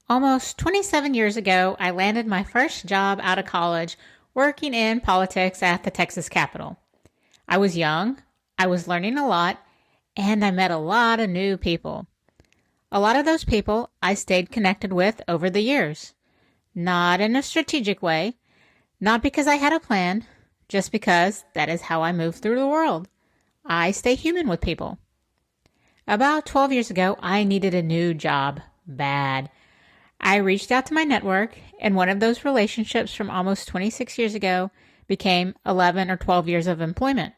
Almost 27 years ago, I landed my first job out of college working in politics at the Texas Capitol. I was young, I was learning a lot, and I met a lot of new people. A lot of those people I stayed connected with over the years. Not in a strategic way, not because I had a plan, just because that is how I move through the world. I stay human with people. About 12 years ago, I needed a new job. Bad. I reached out to my network, and one of those relationships from almost 26 years ago became 11 or 12 years of employment.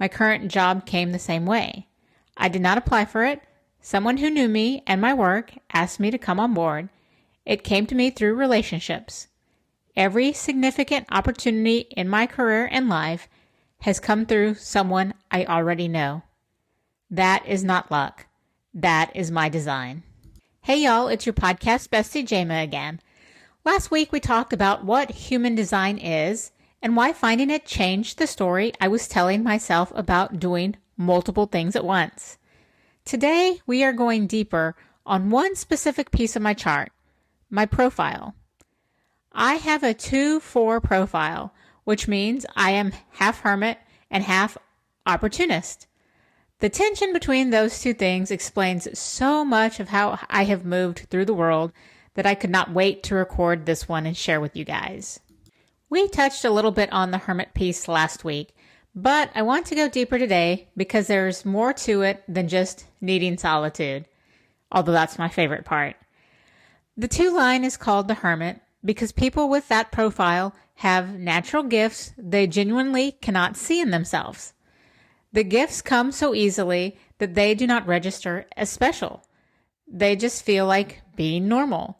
My current job came the same way. I did not apply for it. Someone who knew me and my work asked me to come on board. It came to me through relationships. Every significant opportunity in my career and life has come through someone I already know. That is not luck. That is my design. Hey y'all, it's your podcast bestie Jama again. Last week we talked about what human design is and why finding it changed the story I was telling myself about doing multiple things at once. Today we are going deeper on one specific piece of my chart, my profile. I have a 2-4 profile, which means I am half hermit and half opportunist. The tension between those two things explains so much of how I have moved through the world that I could not wait to record this one and share with you guys. We touched a little bit on the hermit piece last week, but I want to go deeper today because there's more to it than just needing solitude, although that's my favorite part. The 2 line is called the hermit because people with that profile have natural gifts they genuinely cannot see in themselves. The gifts come so easily that they do not register as special. They just feel like being normal.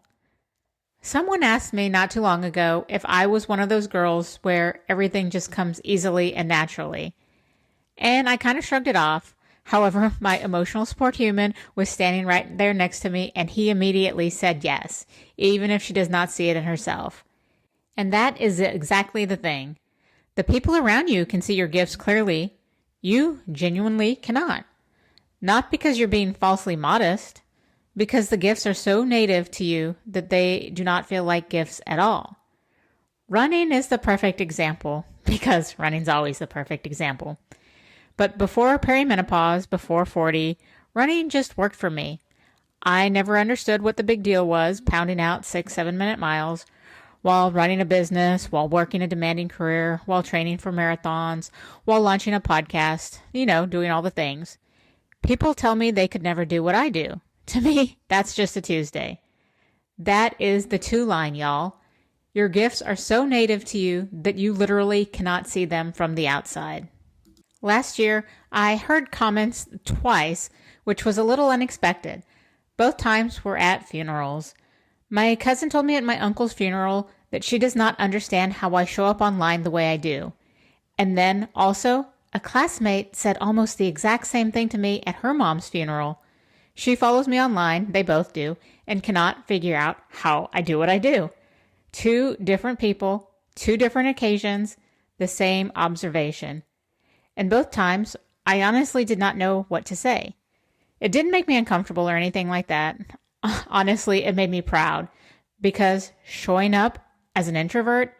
Someone asked me not too long ago if I was one of those girls where everything just comes easily and naturally. And I kind of shrugged it off. However, my emotional support human was standing right there next to me, and he immediately said yes, even if she does not see it in herself. And that is exactly the thing. The people around you can see your gifts clearly. You genuinely cannot. Not because you're being falsely modest, because the gifts are so native to you that they do not feel like gifts at all. Running is the perfect example, because running's always the perfect example. But before perimenopause, before 40, running just worked for me. I never understood what the big deal was, pounding out 6-7 minute miles, while running a business, while working a demanding career, while training for marathons, while launching a podcast, doing all the things. People tell me they could never do what I do. To me, that's just a Tuesday. That is the 2 line, y'all. Your gifts are so native to you that you literally cannot see them from the outside. Last year, I heard comments twice, which was a little unexpected. Both times were at funerals. My cousin told me at my uncle's funeral that she does not understand how I show up online the way I do. And then also, a classmate said almost the exact same thing to me at her mom's funeral. She follows me online, they both do, and cannot figure out how I do what I do. 2 different people, 2 different occasions, the same observation. And both times, I honestly did not know what to say. It didn't make me uncomfortable or anything like that. Honestly, it made me proud because showing up as an introvert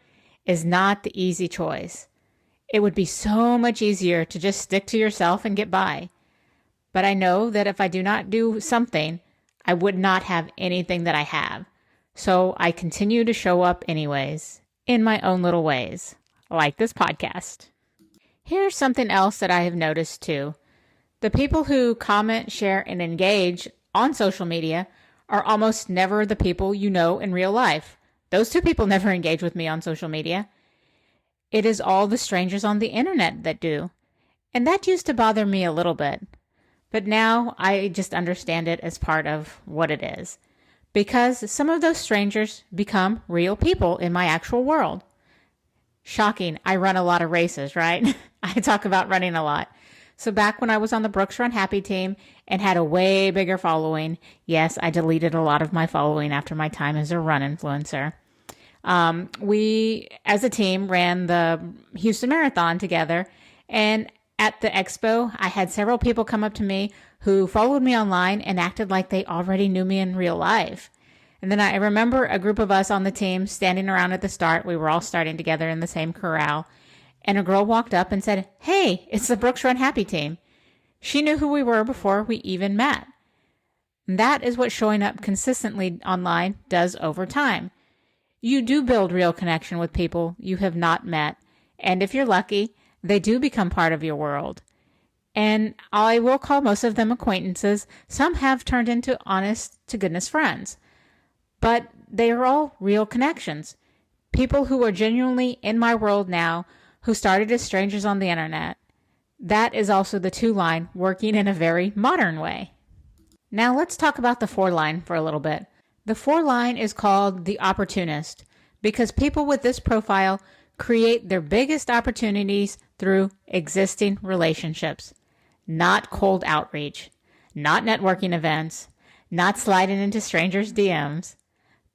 is not the easy choice. It would be so much easier to just stick to yourself and get by. But I know that if I do not do something, I would not have anything that I have. So I continue to show up anyways, in my own little ways, like this podcast. Here's something else that I have noticed too. The people who comment, share, and engage on social media are almost never the people you know in real life. Those 2 people never engage with me on social media. It is all the strangers on the internet that do. And that used to bother me a little bit. But now I just understand it as part of what it is. Because some of those strangers become real people in my actual world. Shocking, I run a lot of races, right? I talk about running a lot. So back when I was on the Brooks Run Happy team and had a way bigger following, yes, I deleted a lot of my following after my time as a run influencer. We, as a team, ran the Houston Marathon together. And at the expo, I had several people come up to me who followed me online and acted like they already knew me in real life. And then I remember a group of us on the team standing around at the start. We were all starting together in the same corral. And a girl walked up and said, "Hey, it's the Brooks Run Happy team." She knew who we were before we even met. And that is what showing up consistently online does over time. You do build real connection with people you have not met. And if you're lucky, they do become part of your world. And I will call most of them acquaintances. Some have turned into honest to goodness friends. But they are all real connections. People who are genuinely in my world now, who started as strangers on the internet. That is also the 2-line working in a very modern way. Now let's talk about the 4-line for a little bit. The 4-line is called the Opportunist because people with this profile create their biggest opportunities through existing relationships, not cold outreach, not networking events, not sliding into strangers' DMs,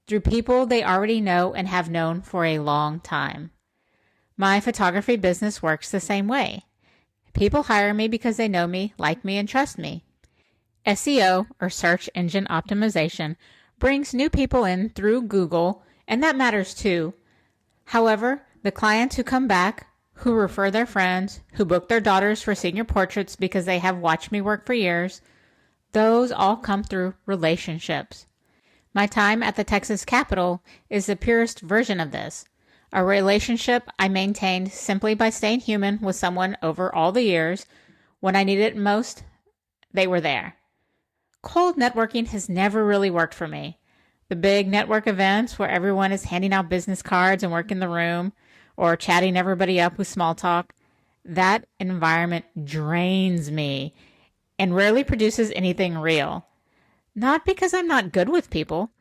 through people they already know and have known for a long time. My photography business works the same way. People hire me because they know me, like me, and trust me. SEO, or search engine optimization, brings new people in through Google, and that matters too. However, the clients who come back, who refer their friends, who book their daughters for senior portraits because they have watched me work for years, those all come through relationships. My time at the Texas Capitol is the purest version of this. A relationship I maintained simply by staying human with someone over all the years. When I needed it most, they were there. Cold networking has never really worked for me. The big network events where everyone is handing out business cards and working the room or chatting everybody up with small talk, that environment drains me and rarely produces anything real. Not because I'm not good with people,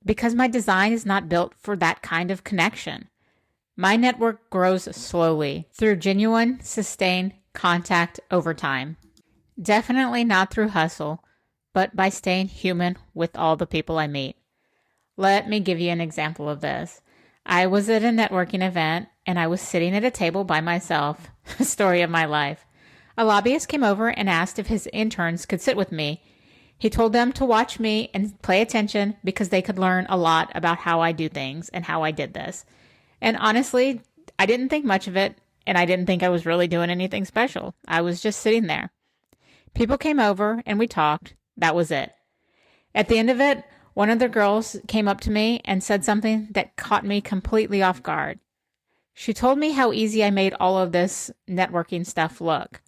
because my design is not built for that kind of connection. My network grows slowly through genuine, sustained contact over time. Definitely not through hustle, but by staying human with all the people I meet. Let me give you an example of this. I was at a networking event and I was sitting at a table by myself. Story of my life. A lobbyist came over and asked if his interns could sit with me. He told them to watch me and pay attention because they could learn a lot about how I do things and how I did this. And honestly, I didn't think much of it, and I didn't think I was really doing anything special. I was just sitting there. People came over and we talked. That was it. At the end of it, one of the girls came up to me and said something that caught me completely off guard. She told me how easy I made all of this networking stuff look.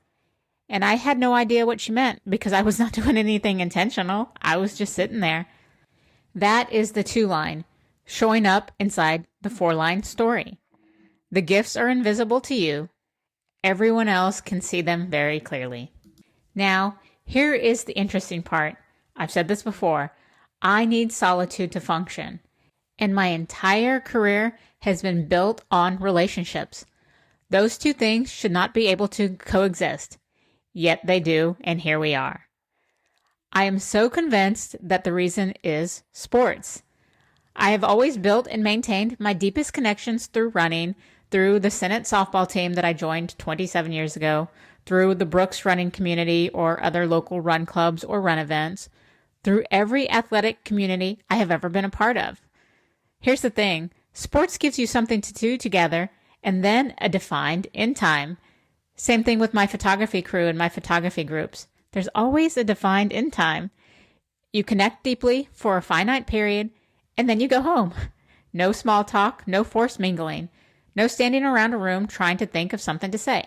And I had no idea what she meant because I was not doing anything intentional. I was just sitting there. That is the 2-line, showing up inside the 4-line story. The gifts are invisible to you. Everyone else can see them very clearly. Now, here is the interesting part. I've said this before. I need solitude to function. And my entire career has been built on relationships. Those two things should not be able to coexist. Yet they do, and here we are. I am so convinced that the reason is sports. I have always built and maintained my deepest connections through running, through the Senate softball team that I joined 27 years ago, through the Brooks running community or other local run clubs or run events, through every athletic community I have ever been a part of. Here's the thing. Sports gives you something to do together and then a defined end time. Same thing with my photography crew and my photography groups. There's always a defined end time. You connect deeply for a finite period, and then you go home. No small talk, no forced mingling, no standing around a room trying to think of something to say.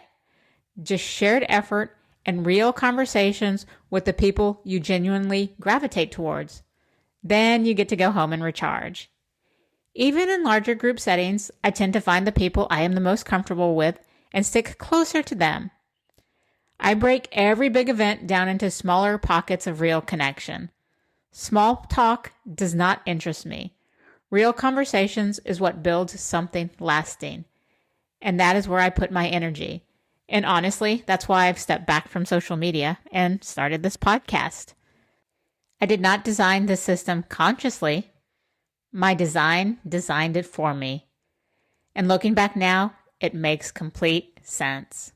Just shared effort and real conversations with the people you genuinely gravitate towards. Then you get to go home and recharge. Even in larger group settings, I tend to find the people I am the most comfortable with and stick closer to them. I break every big event down into smaller pockets of real connection. Small talk does not interest me. Real conversations is what builds something lasting. And that is where I put my energy. And honestly, that's why I've stepped back from social media and started this podcast. I did not design this system consciously. My design designed it for me. And looking back now, it makes complete sense.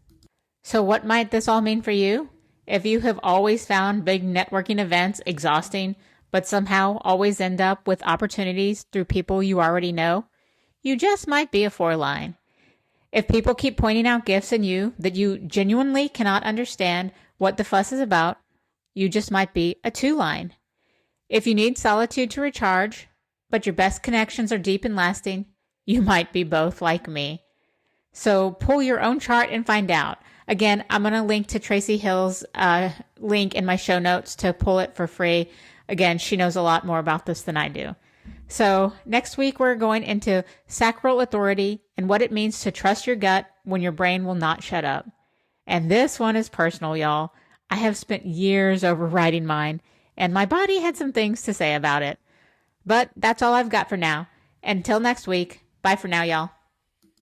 So what might this all mean for you? If you have always found big networking events exhausting, but somehow always end up with opportunities through people you already know, you just might be a 4-line. If people keep pointing out gifts in you that you genuinely cannot understand what the fuss is about, you just might be a 2-line. If you need solitude to recharge, but your best connections are deep and lasting, you might be both like me. So pull your own chart and find out. Again, I'm going to link to Tracy Hill's link in my show notes to pull it for free. Again, she knows a lot more about this than I do. So next week, we're going into sacral authority and what it means to trust your gut when your brain will not shut up. And this one is personal, y'all. I have spent years overriding mine, and my body had some things to say about it. But that's all I've got for now. Until next week, bye for now, y'all.